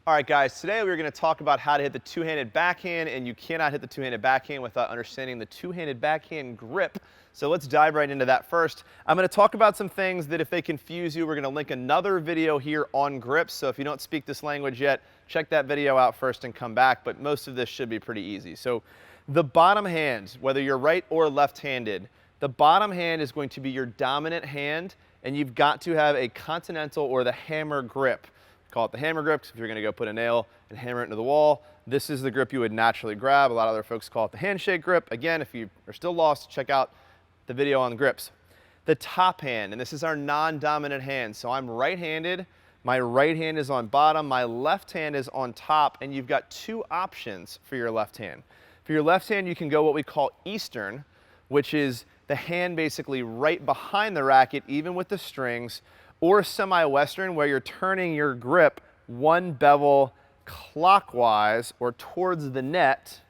All right, guys, today we're going to talk about how to hit the two-handed backhand, and you cannot hit the two-handed backhand without understanding the two-handed backhand grip. So let's dive right into that first. I'm going to talk about some things that if they confuse you, we're going to link another video here on grips. So if you don't speak this language yet, check that video out first and come back, but most of this should be pretty easy. So the bottom hand, whether you're right or left-handed, the bottom hand is going to be your dominant hand, and you've got to have a continental or the hammer grip. Call it the hammer grip, because if you're going to go put a nail and hammer it into the wall, this is the grip you would naturally grab. A lot of other folks call it the handshake grip. Again, if you are still lost, check out the video on the grips. The top hand, and this is our non-dominant hand. So I'm right-handed. My right hand is on bottom. My left hand is on top, and you've got two options for your left hand. For your left hand, you can go what we call Eastern, which is the hand basically right behind the racket, even with the strings, or semi-Western, where you're turning your grip one bevel clockwise or towards the net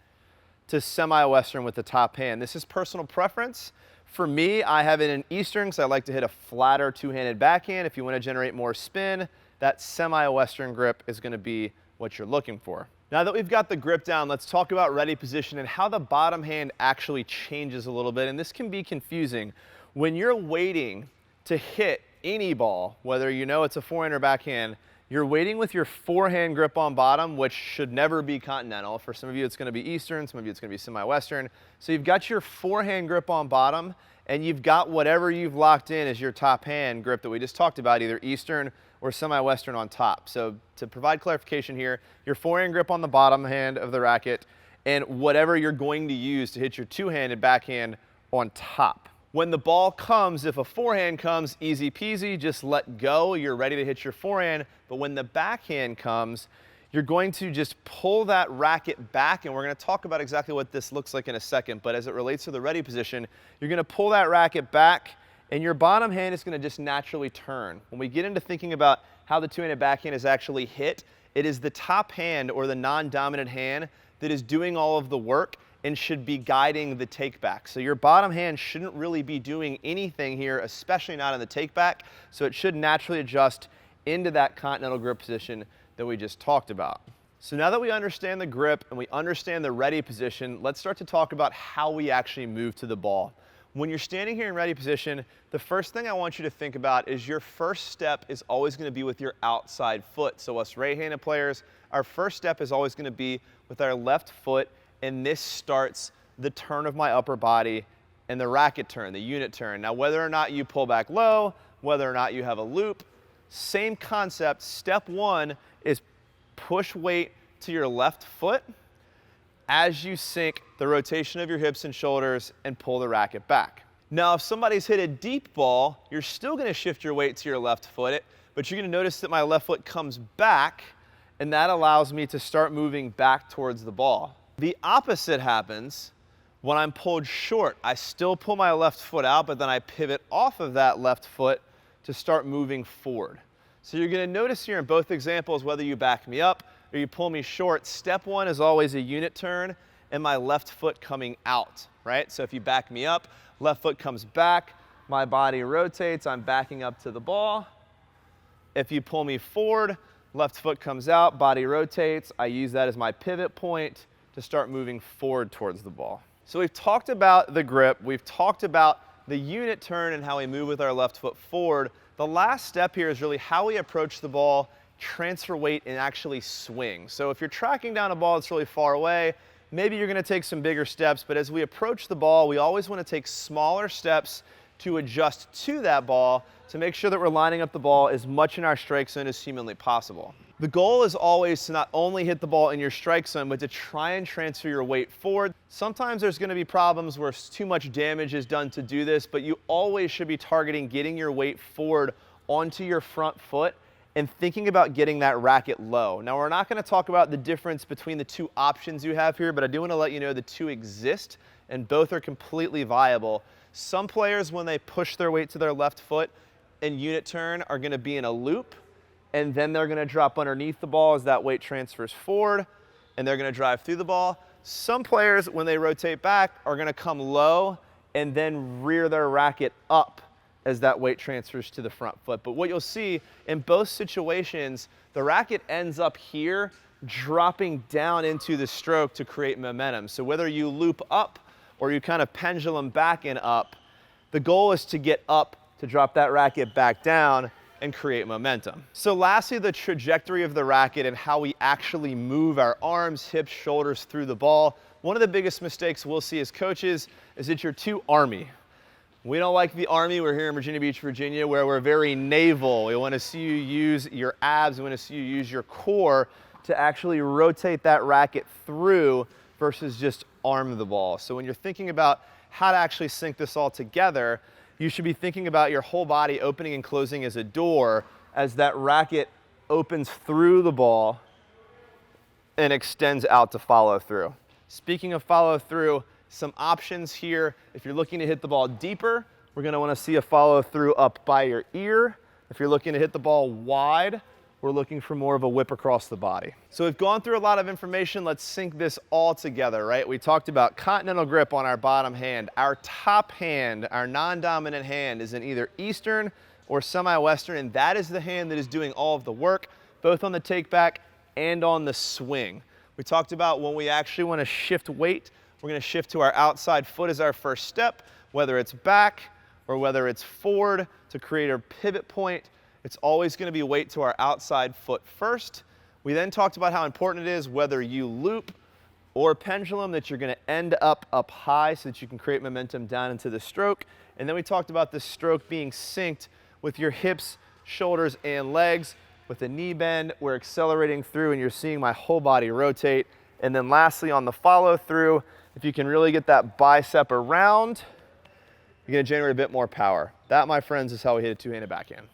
to semi-Western with the top hand. This is personal preference. For me, I have it in Eastern because I like to hit a flatter two-handed backhand. If you want to generate more spin, that semi-Western grip is going to be what you're looking for. Now that we've got the grip down, let's talk about ready position and how the bottom hand actually changes a little bit. And this can be confusing. When you're waiting to hit any ball, whether you know it's a forehand or backhand, you're waiting with your forehand grip on bottom, which should never be continental. For some of you, it's going to be Eastern. Some of you, it's going to be semi-Western. So you've got your forehand grip on bottom, and you've got whatever you've locked in as your top hand grip that we just talked about, either Eastern or semi-Western on top. So to provide clarification here, your forehand grip on the bottom hand of the racket, and whatever you're going to use to hit your two-handed backhand on top. When the ball comes, if a forehand comes, easy peasy, just let go. You're ready to hit your forehand. But when the backhand comes, you're going to just pull that racket back, and we're going to talk about exactly what this looks like in a second. But as it relates to the ready position, you're going to pull that racket back, and your bottom hand is going to just naturally turn. When we get into thinking about how the two-handed backhand is actually hit, it is the top hand or the non-dominant hand that is doing all of the work and should be guiding the take back. So your bottom hand shouldn't really be doing anything here, especially not in the take back. So it should naturally adjust into that continental grip position that we just talked about. So now that we understand the grip and we understand the ready position, let's start to talk about how we actually move to the ball. When you're standing here in ready position, the first thing I want you to think about is your first step is always going to be with your outside foot. So us right-handed players, our first step is always going to be with our left foot, and this starts the turn of my upper body and the racket turn, the unit turn. Now, whether or not you pull back low, whether or not you have a loop, same concept. Step one is push weight to your left foot as you sync the rotation of your hips and shoulders and pull the racket back. Now, if somebody's hit a deep ball, you're still going to shift your weight to your left foot, but you're going to notice that my left foot comes back, and that allows me to start moving back towards the ball. The opposite happens when I'm pulled short. I still pull my left foot out, but then I pivot off of that left foot to start moving forward. So you're going to notice here in both examples, whether you back me up or you pull me short, step one is always a unit turn and my left foot coming out, right? So if you back me up, left foot comes back, my body rotates, I'm backing up to the ball. If you pull me forward, left foot comes out, body rotates, I use that as my pivot point to start moving forward towards the ball. So we've talked about the grip, we've talked about the unit turn and how we move with our left foot forward. The last step here is really how we approach the ball, transfer weight, and actually swing. So if you're tracking down a ball that's really far away, maybe you're gonna take some bigger steps, but as we approach the ball, we always wanna take smaller steps to adjust to that ball to make sure that we're lining up the ball as much in our strike zone as humanly possible. The goal is always to not only hit the ball in your strike zone, but to try and transfer your weight forward. Sometimes there's going to be problems where too much damage is done to do this, but you always should be targeting getting your weight forward onto your front foot and thinking about getting that racket low. Now, we're not going to talk about the difference between the two options you have here, but I do want to let you know the two exist and both are completely viable. Some players, when they push their weight to their left foot and unit turn, are going to be in a loop, and then they're going to drop underneath the ball as that weight transfers forward, and they're going to drive through the ball. Some players, when they rotate back, are going to come low and then rear their racket up as that weight transfers to the front foot. But what you'll see in both situations, the racket ends up here, dropping down into the stroke to create momentum. So whether you loop up or you kind of pendulum back and up, the goal is to get up, to drop that racket back down and create momentum. So lastly, the trajectory of the racket and how we actually move our arms, hips, shoulders through the ball. One of the biggest mistakes we'll see as coaches is that you're too army. We don't like the Army. We're here in Virginia Beach, Virginia, where we're very naval. We want to see you use your abs. We want to see you use your core to actually rotate that racket through versus just arm the ball. So when you're thinking about how to actually sync this all together, you should be thinking about your whole body opening and closing as a door as that racket opens through the ball and extends out to follow through. Speaking of follow through, some options here. If you're looking to hit the ball deeper, we're going to want to see a follow through up by your ear. If you're looking to hit the ball wide, we're looking for more of a whip across the body. So we've gone through a lot of information. Let's sync this all together, right? We talked about continental grip on our bottom hand. Our top hand, our non-dominant hand, is in either Eastern or semi-Western, and that is the hand that is doing all of the work, both on the take back and on the swing. We talked about when we actually want to shift weight, we're going to shift to our outside foot as our first step, whether it's back or whether it's forward to create a pivot point. It's always going to be weight to our outside foot first. We then talked about how important it is, whether you loop or pendulum, that you're going to end up high so that you can create momentum down into the stroke. And then we talked about the stroke being synced with your hips, shoulders, and legs. With the knee bend, we're accelerating through and you're seeing my whole body rotate. And then lastly, on the follow through, if you can really get that bicep around, you're going to generate a bit more power. That, my friends, is how we hit a two-handed backhand.